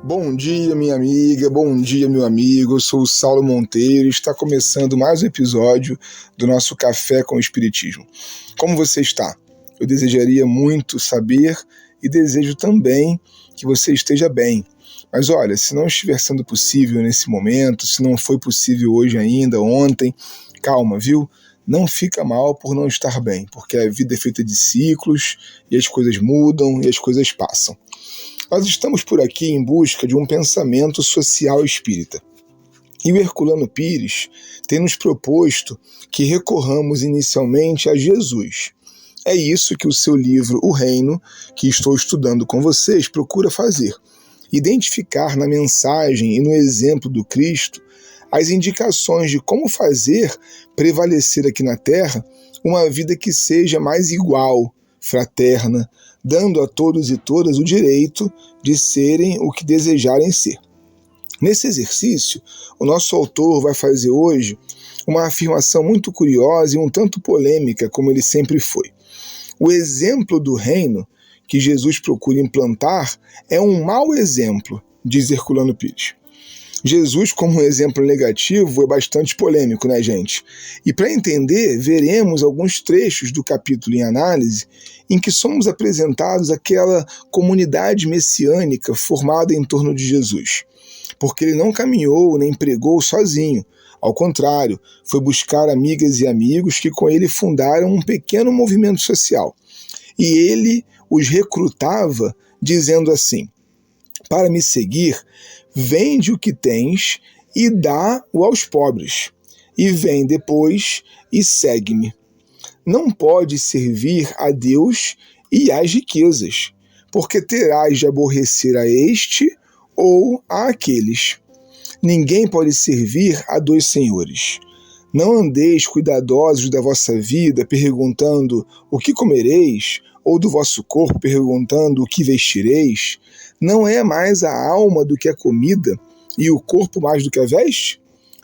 Bom dia, minha amiga, bom dia, meu amigo. Eu sou o Saulo Monteiro e está começando mais um episódio do nosso Café com o Espiritismo. Como você está? Eu desejaria muito saber e desejo também que você esteja bem. Mas olha, se não estiver sendo possível nesse momento, se não foi possível hoje ainda, ontem, calma, viu? Não fica mal por não estar bem, porque a vida é feita de ciclos e as coisas mudam e as coisas passam. Nós estamos por aqui em busca de um pensamento social espírita. E o Herculano Pires tem nos proposto que recorramos inicialmente a Jesus. É isso que o seu livro O Reino, que estou estudando com vocês, procura fazer. Identificar na mensagem e no exemplo do Cristo as indicações de como fazer prevalecer aqui na Terra uma vida que seja mais igual, fraterna, dando a todos e todas o direito de serem o que desejarem ser. Nesse exercício, o nosso autor vai fazer hoje uma afirmação muito curiosa e um tanto polêmica, como ele sempre foi. O exemplo do reino que Jesus procura implantar é um mau exemplo, diz Herculano Pires. Jesus, como um exemplo negativo, é bastante polêmico, né, gente? E para entender, veremos alguns trechos do capítulo em análise em que somos apresentados aquela comunidade messiânica formada em torno de Jesus. Porque ele não caminhou nem pregou sozinho. Ao contrário, foi buscar amigas e amigos que com ele fundaram um pequeno movimento social. E ele os recrutava dizendo assim: para me seguir, vende o que tens e dá-o aos pobres, e vem depois e segue-me. Não podes servir a Deus e às riquezas, porque terás de aborrecer a este ou a aqueles. Ninguém pode servir a dois senhores. Não andeis cuidadosos da vossa vida, perguntando o que comereis, ou do vosso corpo, perguntando o que vestireis. Não é mais a alma do que a comida, e o corpo mais do que a veste?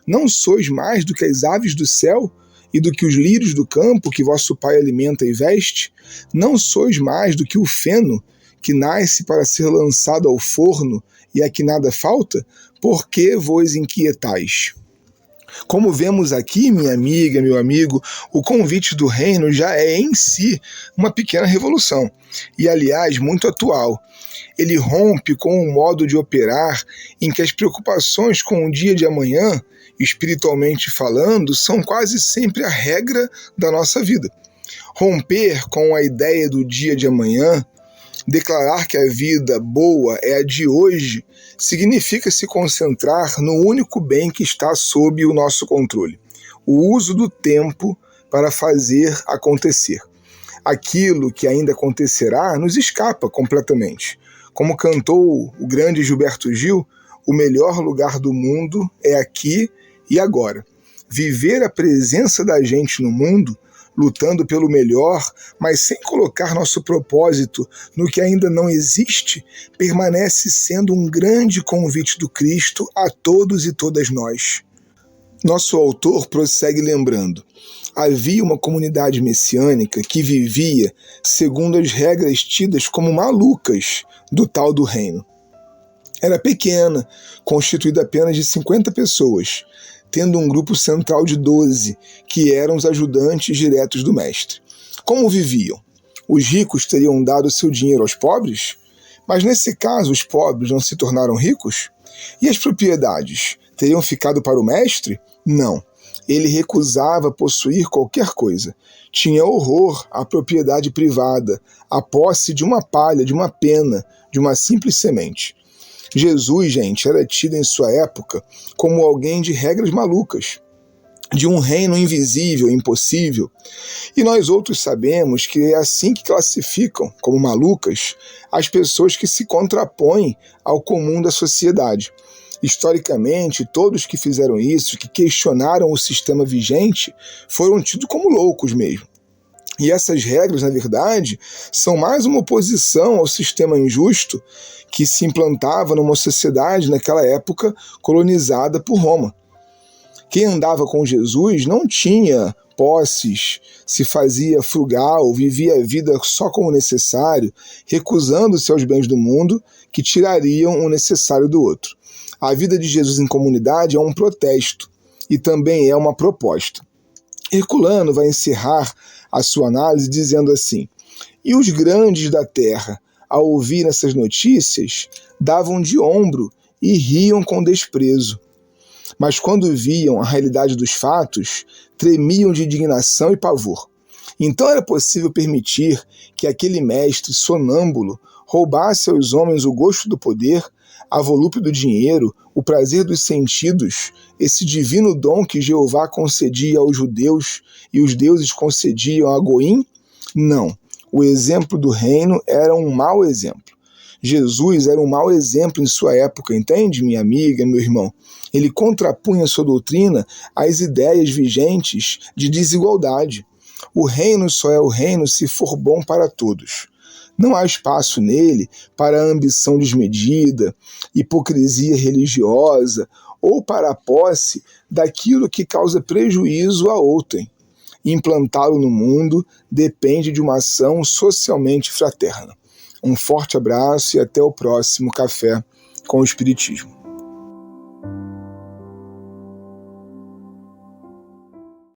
Não sois mais do que as aves do céu, e do que os lírios do campo, que vosso Pai alimenta e veste? Não sois mais do que o feno, que nasce para ser lançado ao forno, e a que nada falta? Por que vos inquietais? Como vemos aqui, minha amiga, meu amigo, o convite do reino já é em si uma pequena revolução, e aliás muito atual. Ele rompe com um modo de operar em que as preocupações com o dia de amanhã, espiritualmente falando, são quase sempre a regra da nossa vida. Romper com a ideia do dia de amanhã, declarar que a vida boa é a de hoje, significa se concentrar no único bem que está sob o nosso controle: o uso do tempo para fazer acontecer. Aquilo que ainda acontecerá nos escapa completamente. Como cantou o grande Gilberto Gil, o melhor lugar do mundo é aqui e agora. Viver a presença da gente no mundo, lutando pelo melhor, mas sem colocar nosso propósito no que ainda não existe, permanece sendo um grande convite do Cristo a todos e todas nós. Nosso autor prossegue lembrando: havia uma comunidade messiânica que vivia segundo as regras tidas como malucas do tal do reino. Era pequena, constituída apenas de 50 pessoas, tendo um grupo central de 12, que eram os ajudantes diretos do mestre. Como viviam? Os ricos teriam dado seu dinheiro aos pobres? Mas nesse caso os pobres não se tornaram ricos? E as propriedades teriam ficado para o mestre? Não. Ele recusava possuir qualquer coisa. Tinha horror à propriedade privada, à posse de uma palha, de uma pena, de uma simples semente. Jesus, gente, era tido em sua época como alguém de regras malucas, de um reino invisível, impossível. E nós outros sabemos que é assim que classificam como malucas as pessoas que se contrapõem ao comum da sociedade. Historicamente, todos que fizeram isso, que questionaram o sistema vigente, foram tidos como loucos mesmo. E essas regras, na verdade, são mais uma oposição ao sistema injusto que se implantava numa sociedade naquela época colonizada por Roma. Quem andava com Jesus não tinha posses, se fazia frugal, vivia a vida só como necessário, recusando-se aos bens do mundo que tirariam o necessário do outro. A vida de Jesus em comunidade é um protesto e também é uma proposta. Herculano vai encerrar a sua análise dizendo assim: e os grandes da terra, ao ouvir essas notícias, davam de ombro e riam com desprezo. Mas quando viam a realidade dos fatos, tremiam de indignação e pavor. Então era possível permitir que aquele mestre sonâmbulo roubasse aos homens o gosto do poder, a volúpia do dinheiro, o prazer dos sentidos, esse divino dom que Jeová concedia aos judeus e os deuses concediam a Goim? Não. O exemplo do reino era um mau exemplo. Jesus era um mau exemplo em sua época, entende, minha amiga, meu irmão? Ele contrapunha sua doutrina às ideias vigentes de desigualdade. O reino só é o reino se for bom para todos. Não há espaço nele para a ambição desmedida, hipocrisia religiosa ou para a posse daquilo que causa prejuízo a outrem. Implantá-lo no mundo depende de uma ação socialmente fraterna. Um forte abraço e até o próximo Café com o Espiritismo.